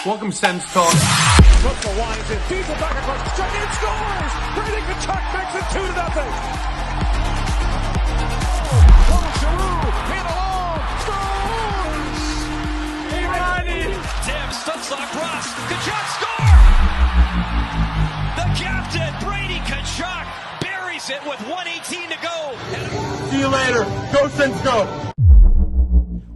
Welcome, SENS TALK. Russell winds in, feeds it back across the strike, and scores! Brady Tkachuk makes it 2-0. Paul Giroux, hit alone, scores! Tim Stutzel across, Tkachuk score! The captain, Brady Tkachuk, buries it with 1:18 to go. See you later. Go, SENS, go.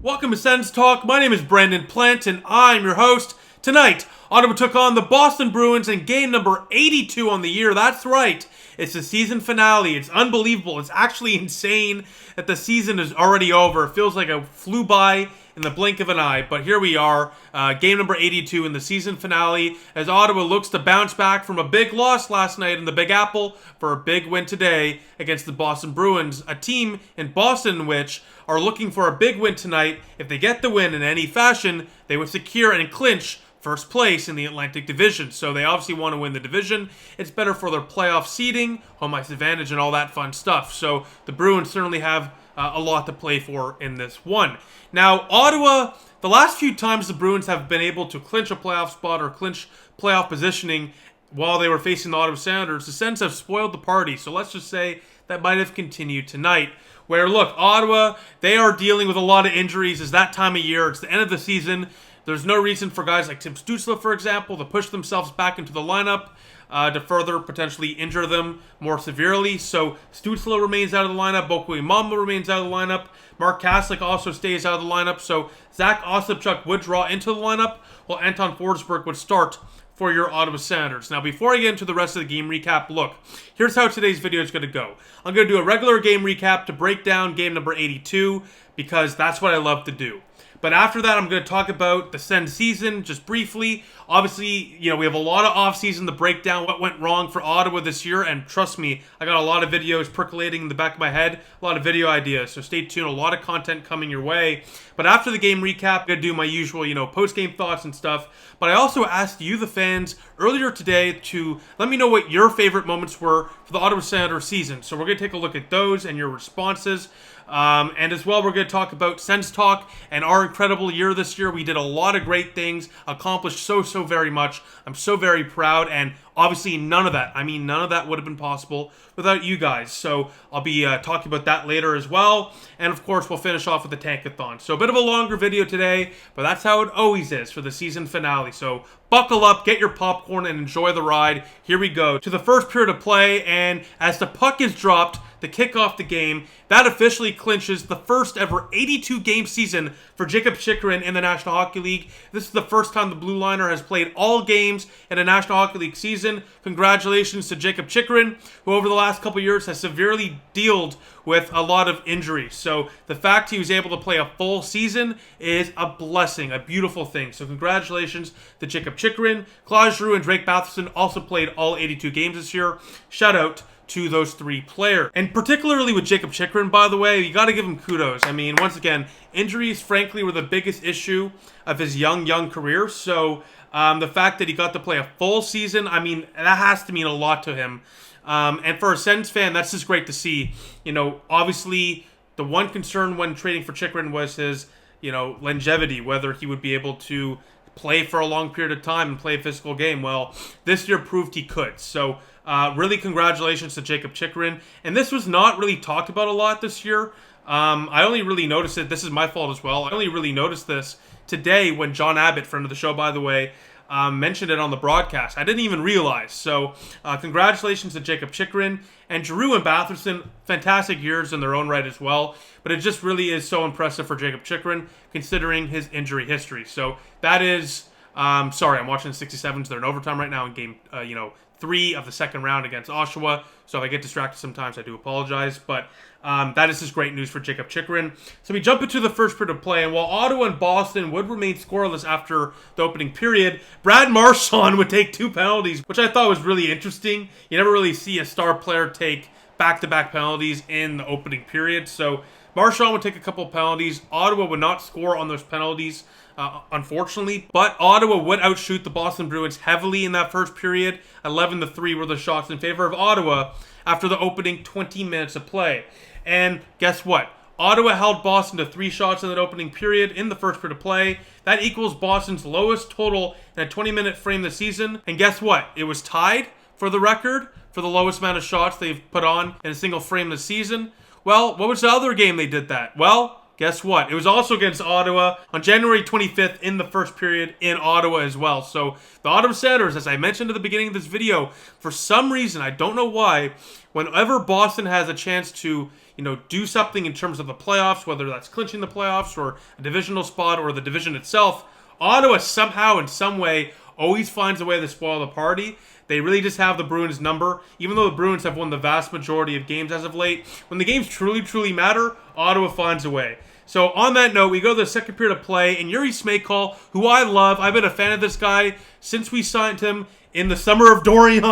Welcome to SENS TALK. My name is Brandon Plant, and I'm your host. Tonight, Ottawa took on the Boston Bruins in game number 82 on the year. That's right. It's the season finale. It's unbelievable. It's actually insane that the season is already over. It feels like it flew by in the blink of an eye. But here we are, game number 82 in the season finale, as Ottawa looks to bounce back from a big loss last night in the Big Apple for a big win today against the Boston Bruins, a team in Boston which are looking for a big win tonight. If they get the win in any fashion, they would secure and clinch first place in the Atlantic Division. So they obviously want to win the division. It's better for their playoff seeding, home ice advantage, and all that fun stuff. So the Bruins certainly have a lot to play for in this one. Now, Ottawa, the last few times the Bruins have been able to clinch a playoff spot or clinch playoff positioning while they were facing the Ottawa Senators, the Sens have spoiled the party. So let's just say that might have continued tonight. Where, look, Ottawa, they are dealing with a lot of injuries. It's that time of year. It's the end of the season. There's no reason for guys like Tim Stützle, for example, to push themselves back into the lineup to further potentially injure them more severely. So Stützle remains out of the lineup. Bokwe Mamba remains out of the lineup. Mark Kaslik also stays out of the lineup. So Zach Ossipchuk would draw into the lineup, while Anton Forsberg would start for your Ottawa Senators. Now, before I get into the rest of the game recap, look, here's how today's video is going to go. I'm going to do a regular game recap to break down game number 82, because that's what I love to do. But after that, I'm going to talk about the Sens season just briefly. Obviously, you know, we have a lot of off-season to break down what went wrong for Ottawa this year. And trust me, I got a lot of videos percolating in the back of my head, a lot of video ideas. So stay tuned, a lot of content coming your way. But after the game recap, I'm going to do my usual, post-game thoughts and stuff. But I also asked you, the fans, earlier today to let me know what your favorite moments were for the Ottawa Senators season. So we're going to take a look at those and your responses. And as well, we're going to talk about SENS TALK and our incredible year this year. We did a lot of great things, accomplished so very much. I'm so very proud, and obviously none of that would have been possible without you guys. So I'll be talking about that later as well. And of course, we'll finish off with the tankathon. So a bit of a longer video today, but that's how it always is for the season finale. So buckle up, get your popcorn, and enjoy the ride. Here we go to the first period of play, and as the puck is dropped to kick off the game, that officially clinches the first ever 82-game season for Jakob Chychrun in the National Hockey League. This is the first time the Blue Liner has played all games in a National Hockey League season. Congratulations to Jakob Chychrun, who over the last couple years has severely dealt with a lot of injuries. So the fact he was able to play a full season is a blessing, a beautiful thing. So congratulations to Jakob Chychrun. Claude Giroux and Drake Batherson also played all 82 games this year. Shout out to those three players. And particularly with Jakob Chychrun, by the way, you got to give him kudos. I mean, once again, injuries, frankly, were the biggest issue of his young career. So the fact that he got to play a full season, I mean, that has to mean a lot to him. And for a Sens fan, that's just great to see. Obviously, the one concern when trading for Chychrun was his, longevity, whether he would be able to play for a long period of time and play a physical game. Well, this year proved he could. So really congratulations to Jakob Chychrun. And this was not really talked about a lot this year. I only really noticed it. This is my fault as well. I only really noticed this today when John Abbott, friend of the show, by the way, mentioned it on the broadcast. I didn't even realize. So congratulations to Jakob Chychrun. And Giroux and Batherson, fantastic years in their own right as well. But it just really is so impressive for Jakob Chychrun considering his injury history. So that is, sorry, I'm watching the 67s. They're in overtime right now in game, 3 of the second round against Oshawa. So if I get distracted sometimes, I do apologize. But that is just great news for Jakob Chychrun. So we jump into the first period of play. And while Ottawa and Boston would remain scoreless after the opening period, Brad Marchand would take 2 penalties, which I thought was really interesting. You never really see a star player take back-to-back penalties in the opening period. So Marchand would take a couple of penalties. Ottawa would not score on those penalties, unfortunately. But Ottawa would outshoot the Boston Bruins heavily in that first period. 11-3 were the shots in favor of Ottawa after the opening 20 minutes of play. And guess what? Ottawa held Boston to 3 shots in that opening period in the first period of play. That equals Boston's lowest total in a 20-minute frame this season. And guess what? It was tied for the record for the lowest amount of shots they've put on in a single frame this season. Well, what was the other game they did that? Well, guess what? It was also against Ottawa on January 25th in the first period in Ottawa as well. So the Ottawa Senators, as I mentioned at the beginning of this video, for some reason, I don't know why, whenever Boston has a chance to, do something in terms of the playoffs, whether that's clinching the playoffs or a divisional spot or the division itself, Ottawa somehow in some way always finds a way to spoil the party. They really just have the Bruins number. Even though the Bruins have won the vast majority of games as of late, when the games truly, truly matter, Ottawa finds a way. So on that note, we go to the second period of play, and Yuri Smejkal, who I love, I've been a fan of this guy since we signed him in the summer of Dorian,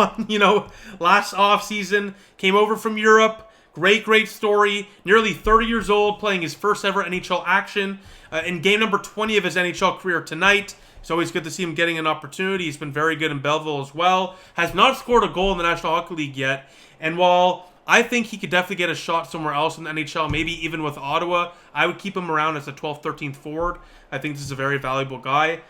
last offseason, came over from Europe. Great story. Nearly 30 years old, playing his first ever NHL action in game number 20 of his NHL career tonight. It's always good to see him getting an opportunity. He's been very good in Belleville as well. Has not scored a goal in the National Hockey League yet. And while I think he could definitely get a shot somewhere else in the NHL, maybe even with Ottawa, I would keep him around as a 12th, 13th forward. I think this is a very valuable guy.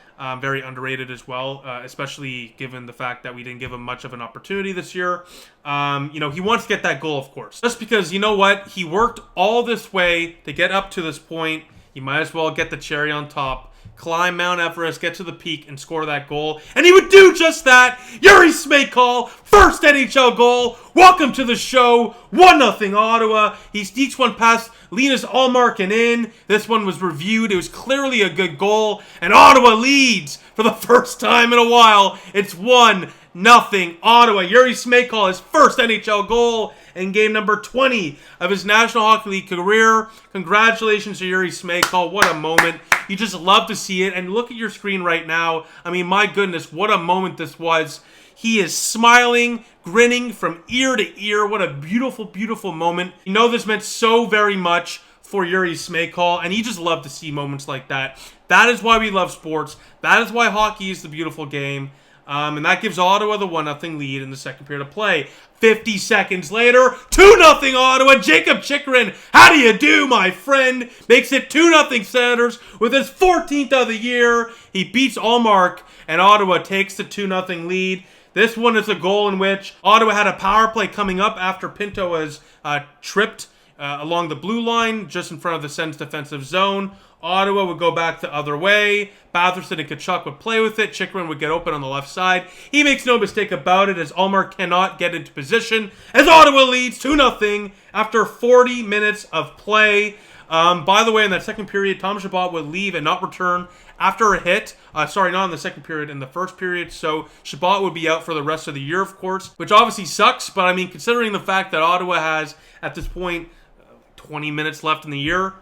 Very underrated as well, especially given the fact that we didn't give him much of an opportunity this year. He wants to get that goal, of course. Just because, you know what? He worked all this way to get up to this point. He might as well get the cherry on top. Climb Mount Everest, get to the peak, and score that goal. And he would do just that. Yuri Smejkal, first NHL goal. Welcome to the show. 1-0 Ottawa. He sneaks one past Linus Ullmark and in. This one was reviewed. It was clearly a good goal. And Ottawa leads for the first time in a while. It's 1-0 Ottawa. Yuri Smejkal, his first NHL goal in game number 20 of his National Hockey League career. Congratulations to Yuri Smejkal. What a moment. You just love to see it. And look at your screen right now. I mean, my goodness, what a moment this was. He is smiling, grinning from ear to ear. What a beautiful, beautiful moment. This meant so very much for Yuri Smejkal, and you just love to see moments like that. That is why we love sports. That is why hockey is the beautiful game. And that gives Ottawa the 1-0 lead in the second period of play. 50 seconds later, 2-0 Ottawa. Jacob Chychrun, how do you do, my friend? Makes it 2-0 Senators with his 14th of the year. He beats Ullmark, and Ottawa takes the 2-0 lead. This one is a goal in which Ottawa had a power play coming up after Pinto was tripped along the blue line, just in front of the Sens defensive zone. Ottawa would go back the other way. Batherson and Tkachuk would play with it. Chychrun would get open on the left side. He makes no mistake about it as Ullmark cannot get into position as Ottawa leads 2-0 after 40 minutes of play. By the way, in that second period, Tom Chabot would leave and not return after a hit. Not in the second period, in the first period. So Chabot would be out for the rest of the year, of course, which obviously sucks. But I mean, considering the fact that Ottawa has, at this point, 20 minutes left in the year,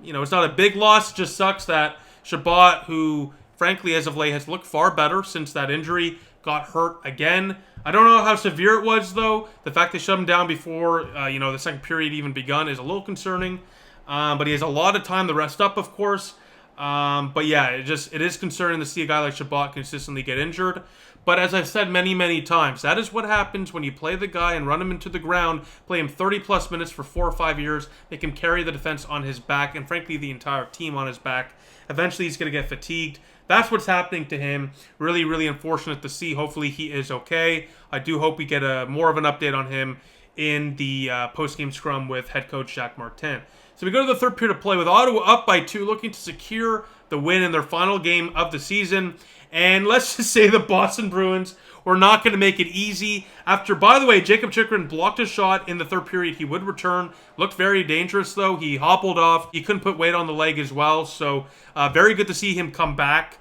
it's not a big loss. It just sucks that Chabot, who, frankly, as of late, has looked far better since that injury, got hurt again. I don't know how severe it was, though. The fact they shut him down before, the second period even begun is a little concerning. But he has a lot of time to rest up, of course. But yeah, it is concerning to see a guy like Chabot consistently get injured. But as I've said many, many times, that is what happens when you play the guy and run him into the ground, play him 30-plus minutes for 4 or 5 years, make him carry the defense on his back, and frankly, the entire team on his back. Eventually, he's going to get fatigued. That's what's happening to him. Really, really unfortunate to see. Hopefully, he is okay. I do hope we get more of an update on him in the post-game scrum with head coach Jacques Martin. So we go to the third period of play with Ottawa up by 2, looking to secure the win in their final game of the season. And let's just say the Boston Bruins were not going to make it easy. After, by the way, Jacob Chychrun blocked a shot in the third period. He would return. Looked very dangerous, though. He hobbled off. He couldn't put weight on the leg as well. So very good to see him come back,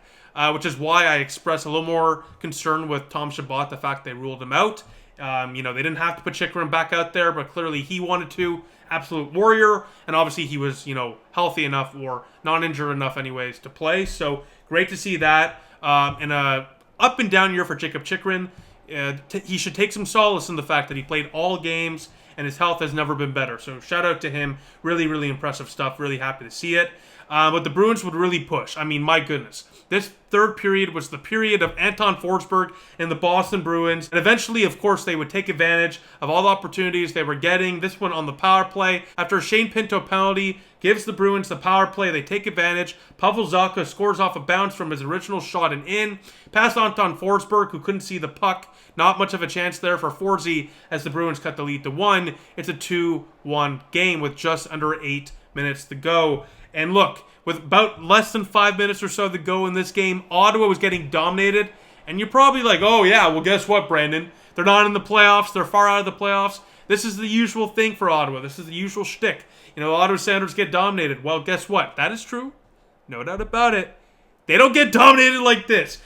which is why I express a little more concern with Tom Chabot, the fact they ruled him out. They didn't have to put Chychrun back out there, but clearly he wanted to. Absolute warrior, and obviously he was, healthy enough or non-injured enough anyways to play. So great to see that. In a up and down year for Jacob Chychrun, he should take some solace in the fact that he played all games and his health has never been better. So shout out to him. Really, really impressive stuff. Really happy to see it. But the Bruins would really push. I mean, my goodness. This third period was the period of Anton Forsberg and the Boston Bruins. And eventually, of course, they would take advantage of all the opportunities they were getting. This one on the power play. After a Shane Pinto penalty gives the Bruins the power play, they take advantage. Pavel Zacha scores off a bounce from his original shot and in. Past Anton Forsberg, who couldn't see the puck. Not much of a chance there for Forsey as the Bruins cut the lead to 1. It's a 2-1 game with just under 8 minutes to go. And look, with about less than 5 minutes or so to go in this game, Ottawa was getting dominated. And you're probably like, oh yeah, well guess what, Brandon? They're not in the playoffs. They're far out of the playoffs. This is the usual thing for Ottawa. This is the usual shtick. You know, Ottawa Senators get dominated. Well, guess what? That is true. No doubt about it. They don't get dominated like this.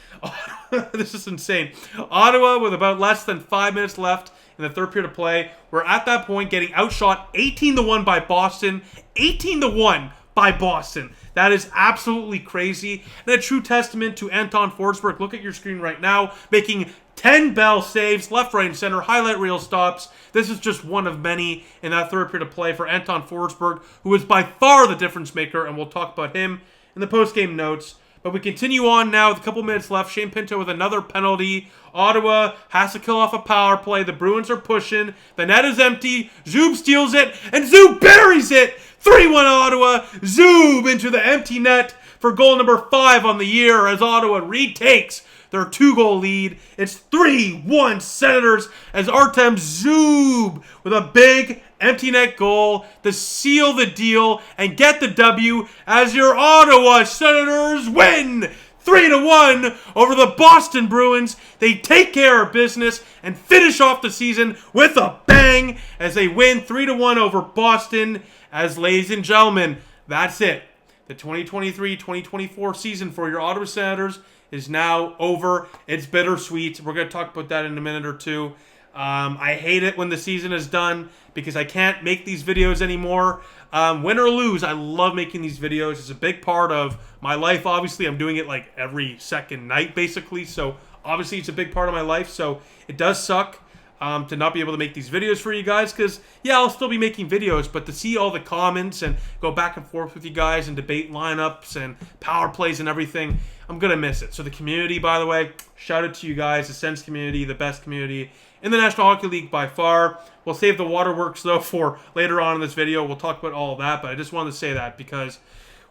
This is insane. Ottawa, with about less than 5 minutes left in the third period of play, we're at that point getting outshot 18-1 by Boston. 18-1 by Boston. That is absolutely crazy. And a true testament to Anton Forsberg. Look at your screen right now. Making 10 bell saves, left, right, and center, highlight reel stops. This is just one of many in that third period of play for Anton Forsberg, who is by far the difference maker, and we'll talk about him in the post-game notes. But we continue on now with a couple minutes left. Shane Pinto with another penalty. Ottawa has to kill off a power play. The Bruins are pushing. The net is empty. Zub steals it, and Zub buries it. 3-1 Ottawa. Zub into the empty net for goal number 5 on the year as Ottawa retakes their 2-goal lead. It's 3-1 Senators as Artem Zub with a big empty net goal to seal the deal and get the W as your Ottawa Senators win 3-1 over the Boston Bruins. They take care of business and finish off the season with a bang as they win 3-1 over Boston. As, ladies and gentlemen, that's it. The 2023-2024 season for your Ottawa Senators is now over. It's bittersweet. We're going to talk about that in a minute or two. I hate it when the season is done because I can't make these videos anymore. Win or lose, I love making these videos. It's a big part of my life. Obviously, I'm doing it like every second night, basically. So, obviously, it's a big part of my life. So, it does suck to not be able to make these videos for you guys. Because, yeah, I'll still be making videos. But to see all the comments and go back and forth with you guys and debate lineups and power plays and everything, I'm going to miss it. So, the community, by the way, shout out to you guys. The SENS community, the best community in the National Hockey League by far. We'll save the waterworks, though, for later on in this video. We'll talk about all of that, but I just wanted to say that because,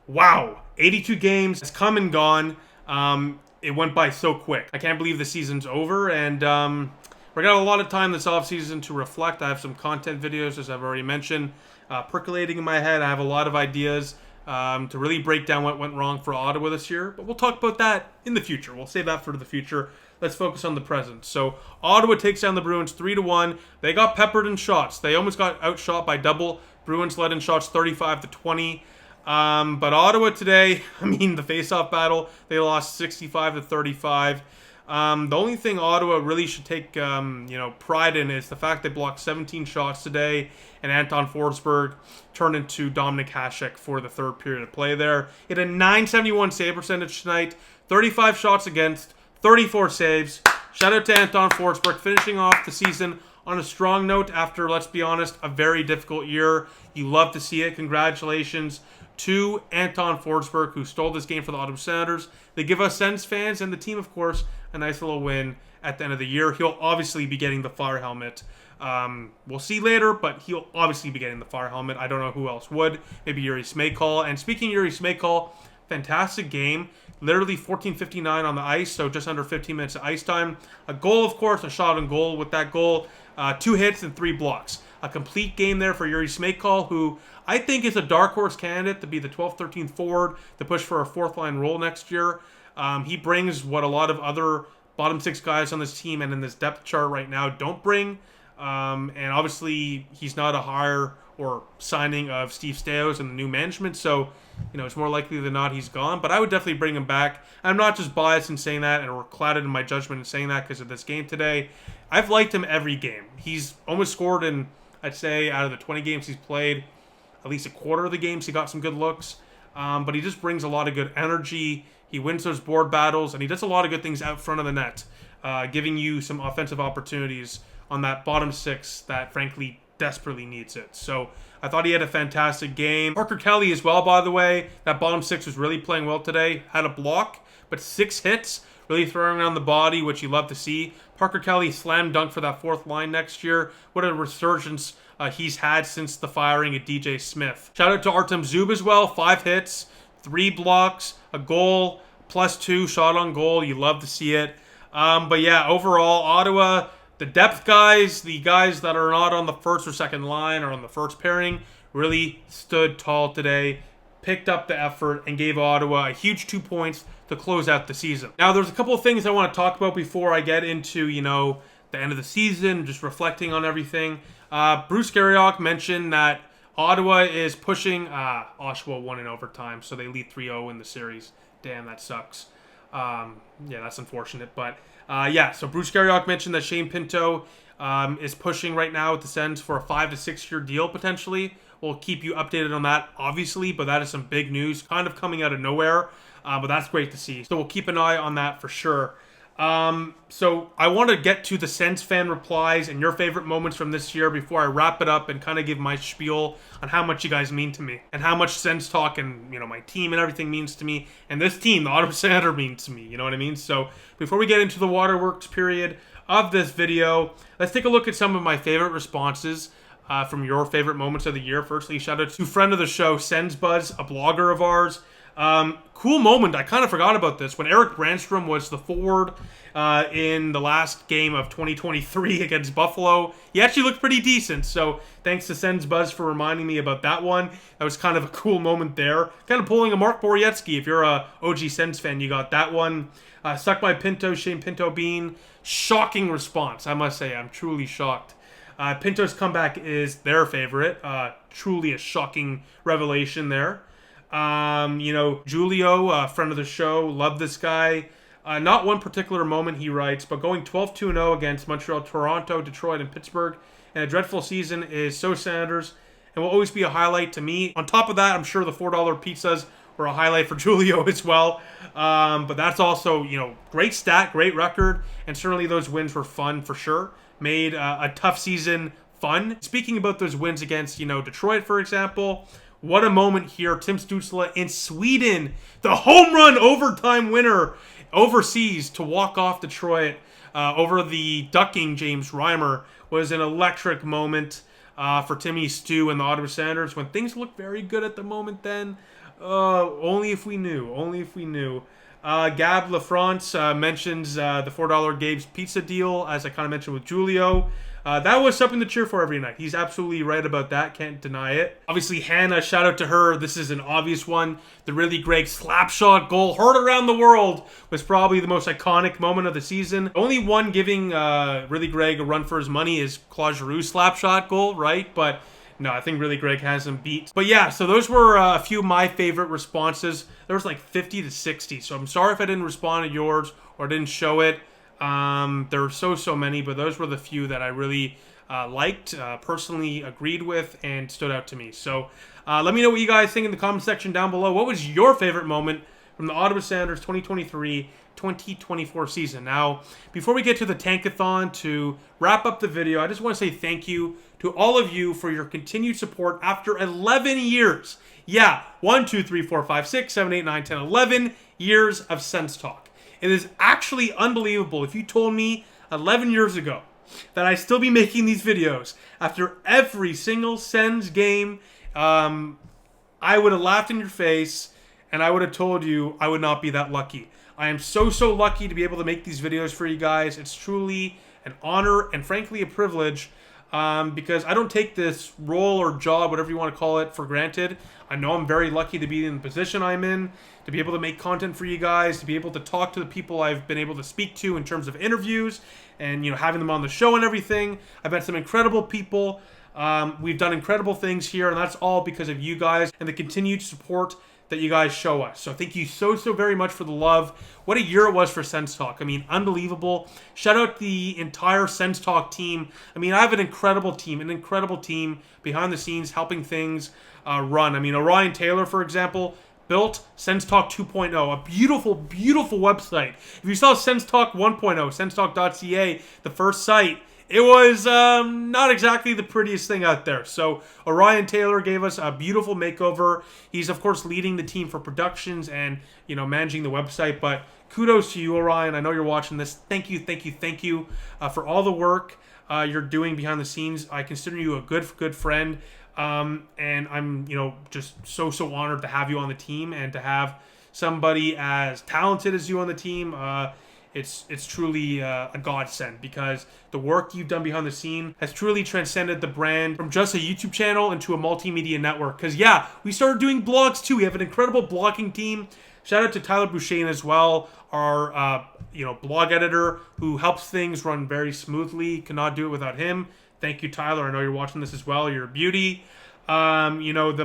wow, 82 games. It's come and gone. It went by so quick. I can't believe the season's over, and we're going to have a lot of time this offseason to reflect. I have some content videos, as I've already mentioned, percolating in my head. I have a lot of ideas to really break down what went wrong for Ottawa this year, but we'll talk about that in the future. We'll save that for the future. Let's focus on the present. So, Ottawa takes down the Bruins 3-1. They got peppered in shots. They almost got outshot by double. Bruins led in shots 35-20. But Ottawa today, I mean, the face-off battle, they lost 65-35. The only thing Ottawa really should take, pride in is the fact they blocked 17 shots today, and Anton Forsberg turned into Dominik Hasek for the third period of play there. He had a .971 save percentage tonight, 35 shots against, 34 saves. Shout out to Anton Forsberg, finishing off the season on a strong note after, let's be honest, a very difficult year. You love to see it. Congratulations to Anton Forsberg, who stole this game for the Ottawa Senators. They give us Sens fans and the team, of course, a nice little win at the end of the year. He'll obviously be getting the Fire helmet. We'll see later, but he'll obviously be getting the Fire helmet. I don't know who else would. Maybe Yuri Smejkal. And speaking of Yuri Smejkal, fantastic game. Literally 14:59 on the ice, so just under 15 minutes of ice time. A goal, of course, a shot on goal with that goal. 2 hits and 3 blocks. A complete game there for Yuri Smejkal, who I think is a dark horse candidate to be the 12th, 13th forward to push for a 4th-line role next year. He brings what a lot of other bottom 6 guys on this team and in this depth chart right now don't bring. And obviously, he's not a hire or signing of Steve Stais and the new management, so it's more likely than not he's gone. But I would definitely bring him back. I'm not just biased in saying that or clouded in my judgment in saying that because of this game today. I've liked him every game. He's almost scored in, I'd say, out of the 20 games he's played, at least a quarter of the games he got some good looks. But he just brings a lot of good energy. He wins those board battles, and he does a lot of good things out front of the net, giving you some offensive opportunities on that bottom 6 that, frankly, desperately needs it. So I thought he had a fantastic game. Parker Kelly as well, by the way. That bottom 6 was really playing well today. Had a block, but 6 hits, really throwing around the body, which you love to see. Parker Kelly slam dunk for that 4th line next year. What a resurgence he's had since the firing of DJ Smith. Shout out to Artem Zub as well. 5 hits, 3 blocks, a goal, +2 shot on goal. You love to see it. But yeah, overall, Ottawa, the depth guys, the guys that are not on the first or second line or on the first pairing, really stood tall today, picked up the effort, and gave Ottawa a huge 2 points to close out the season. Now, there's a couple of things I want to talk about before I get into, the end of the season, just reflecting on everything. Bruce Garriock mentioned that Ottawa is pushing. Oshawa won in overtime, so they lead 3-0 in the series. Damn, that sucks. Yeah, that's unfortunate. But so Bruce Garriock mentioned that Shane Pinto is pushing right now with the Sens for a 5 to 6 year deal potentially. We'll keep you updated on that, obviously, but that is some big news, kind of coming out of nowhere. But that's great to see. So we'll keep an eye on that for sure. So I want to get to the Sens fan replies and your favorite moments from this year before I wrap it up and kind of give my spiel on how much you guys mean to me and how much Sens Talk and, my team and everything means to me. And this team, the Ottawa Senators, means to me. You know what I mean? So before we get into the waterworks period of this video, let's take a look at some of my favorite responses from your favorite moments of the year. Firstly, shout out to friend of the show, Sens Buzz, a blogger of ours. Cool moment. I kind of forgot about this. When Eric Brandstrom was the forward in the last game of 2023 against Buffalo, he actually looked pretty decent. So thanks to Sens Buzz for reminding me about that one. That was kind of a cool moment there. Kind of pulling a Mark Borowiecki. If you're a OG Sens fan, you got that one. Suck My Pinto, Shane Pinto Bean. Shocking response, I must say. I'm truly shocked. Pinto's comeback is their favorite. Truly a shocking revelation there. Julio, friend of the show, love this guy. Not one particular moment, he writes, but going 12-2-0 against Montreal, Toronto, Detroit, and Pittsburgh in a dreadful season is so Senators and will always be a highlight to me. On top of that, I'm sure the $4 pizzas were a highlight for Julio as well. But that's also, great stat, great record, and certainly those wins were fun for sure. Made a tough season fun. Speaking about those wins against, Detroit, for example, what a moment here. Tim Stützle in Sweden, the home run overtime winner overseas to walk off Detroit over the ducking James Reimer was an electric moment for Timmy Stu and the Ottawa Senators when things look very good at the moment then. Only if we knew. Gab LaFrance mentions the $4 Gabe's pizza deal, as I kind of mentioned with Julio. That was something to cheer for every night. He's absolutely right about that. Can't deny it. Obviously, Hannah, shout out to her. This is an obvious one. The really great slap shot goal, heard around the world, was probably the most iconic moment of the season. Only one giving really Greg a run for his money is Claude Giroux's slap shot goal, right? But no, I think really Greg has him beat. But yeah, so those were a few of my favorite responses. There was like 50 to 60. So I'm sorry if I didn't respond to yours or didn't show it. There were so many, but those were the few that I really liked, personally agreed with, and stood out to me. So let me know what you guys think in the comment section down below. What was your favorite moment from the Ottawa Senators 2023-2024 season? Now, before we get to the tankathon to wrap up the video, I just want to say thank you to all of you for your continued support after 11 years. Yeah, 1, 2, 3, 4, 5, 6, 7, 8, 9, 10, 11 years of Sens Talk. It is actually unbelievable. If you told me 11 years ago that I'd still be making these videos after every single Sens game, I would have laughed in your face and I would have told you I would not be that lucky. I am so lucky to be able to make these videos for you guys. It's truly an honor and frankly a privilege because I don't take this role or job, whatever you want to call it, for granted. I know I'm very lucky to be in the position I'm in, to be able to make content for you guys, to be able to talk to the people I've been able to speak to in terms of interviews and, having them on the show and everything. I've met some incredible people. We've done incredible things here, and that's all because of you guys and the continued support that you guys show us. So thank you so very much for the love. What a year it was for Sens Talk. I mean, unbelievable. Shout out the entire Sens Talk team. I mean, I have an incredible team behind the scenes helping things run. I mean, Orion Taylor, for example, built Sens Talk 2.0, a beautiful website. If you saw Sens Talk 1.0, senstalk.ca, the first site, it was not exactly the prettiest thing out there. So Orion Taylor gave us a beautiful makeover. He's, of course, leading the team for productions and, managing the website. But kudos to you, Orion. I know you're watching this. Thank you for all the work you're doing behind the scenes. I consider you a good friend, and I'm just so honored to have you on the team and to have somebody as talented as you on the team. It's truly a godsend, because the work you've done behind the scene has truly transcended the brand from just a YouTube channel into a multimedia network. Because yeah, we started doing blogs too. We have an incredible blogging team. Shout out to Tyler Boucher as well, our blog editor, who helps things run very smoothly. Cannot do it without him. Thank you, Tyler. I know you're watching this as well. You're a beauty. The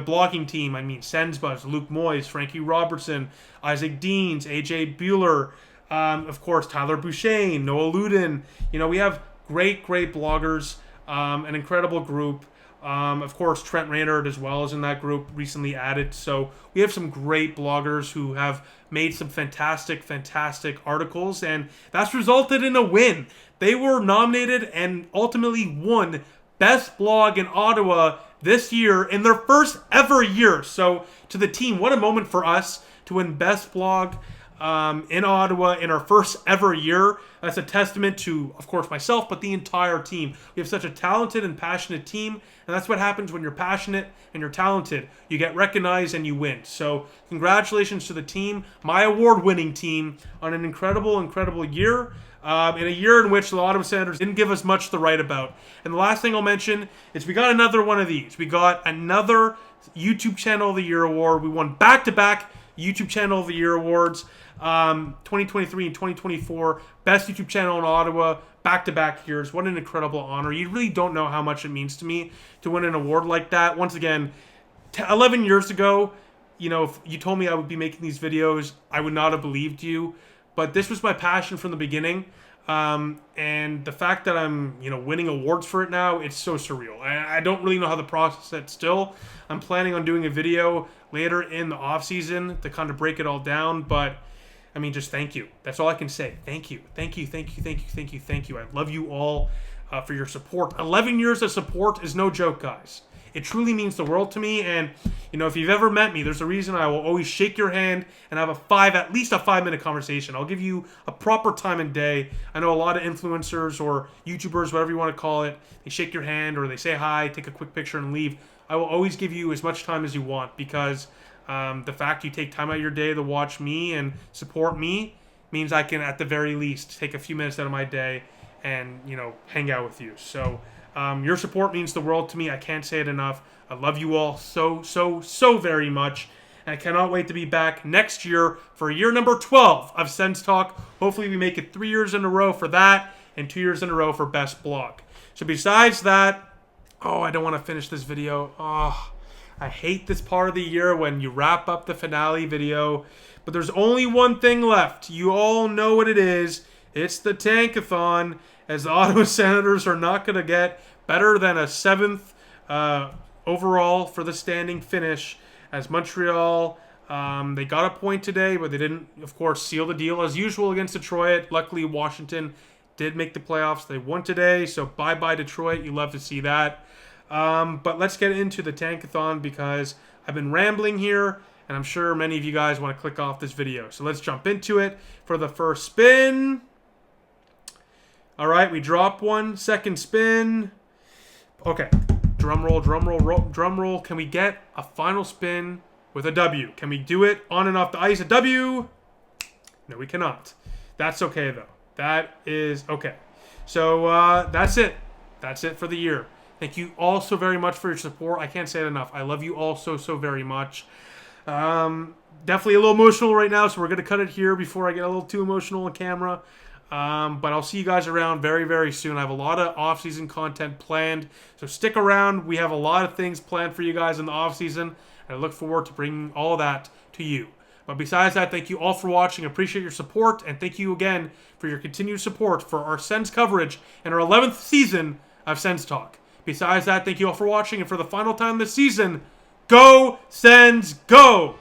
blogging team, SENS Buzz, Luke Moyes, Frankie Robertson, Isaac Deans, AJ Bueller, of course, Tyler Boucher, Noah Luden. We have great bloggers, an incredible group. Of course, Trent Raynard as well is in that group, recently added. So we have some great bloggers who have made some fantastic articles, and that's resulted in a win. They were nominated and ultimately won Best Blog in Ottawa this year in their first ever year. So to the team, what a moment for us to win Best Blog in Ottawa in our first ever year. That's a testament to, of course, myself, but the entire team. We have such a talented and passionate team, and that's what happens when you're passionate and you're talented. You get recognized and you win. So congratulations to the team, my award-winning team, on an incredible year. In a year in which the Ottawa Senators didn't give us much to write about. And the last thing I'll mention is we got another one of these. We got another YouTube Channel of the Year award. We won back-to-back YouTube Channel of the Year awards. 2023 and 2024, Best YouTube Channel in Ottawa, back-to-back years. What an incredible honor. You really don't know how much it means to me to win an award like that. Once again, 11 years ago, if you told me I would be making these videos, I would not have believed you. But this was my passion from the beginning. And the fact that I'm, winning awards for it now, it's so surreal. I don't really know how the process is still. I'm planning on doing a video later in the off season to kind of break it all down. But just thank you. That's all I can say. Thank you. I love you all for your support. 11 years of support is no joke, guys. It truly means the world to me, and if you've ever met me, there's a reason I will always shake your hand and have at least a 5-minute conversation. I'll give you a proper time and day. I know a lot of influencers or YouTubers, whatever you want to call it, they shake your hand or they say hi, take a quick picture and leave. I will always give you as much time as you want, because the fact you take time out of your day to watch me and support me means I can, at the very least, take a few minutes out of my day and, hang out with you. So your support means the world to me. I can't say it enough. I love you all so very much. And I cannot wait to be back next year for year number 12 of SENS Talk. Hopefully we make it 3 years in a row for that and 2 years in a row for Best Blog. So besides that, I don't want to finish this video. I hate this part of the year when you wrap up the finale video. But there's only one thing left. You all know what it is. It's the tankathon, as the Ottawa Senators are not going to get better than a 7th overall for the standing finish, as Montreal, they got a point today, but they didn't, of course, seal the deal as usual against Detroit. Luckily, Washington did make the playoffs. They won today, so bye-bye Detroit. You love to see that. But let's get into the tankathon, because I've been rambling here, and I'm sure many of you guys want to click off this video. So let's jump into it for the first spin. All right, we drop one. Second spin. Okay, drum roll. Can we get a final spin with a W? Can we do it on and off the ice? A W? No, we cannot. That's okay, though. That is okay. So that's it. That's it for the year. Thank you all so very much for your support. I can't say it enough. I love you all so very much. Definitely a little emotional right now, so we're going to cut it here before I get a little too emotional on camera. But I'll see you guys around very soon. I have a lot of off-season content planned, so stick around. We have a lot of things planned for you guys in the off-season, and I look forward to bringing all that to you. But besides that, thank you all for watching. I appreciate your support, and thank you again for your continued support for our Sens coverage and our 11th season of Sens Talk. Besides that, thank you all for watching, and for the final time this season, go Sens, go!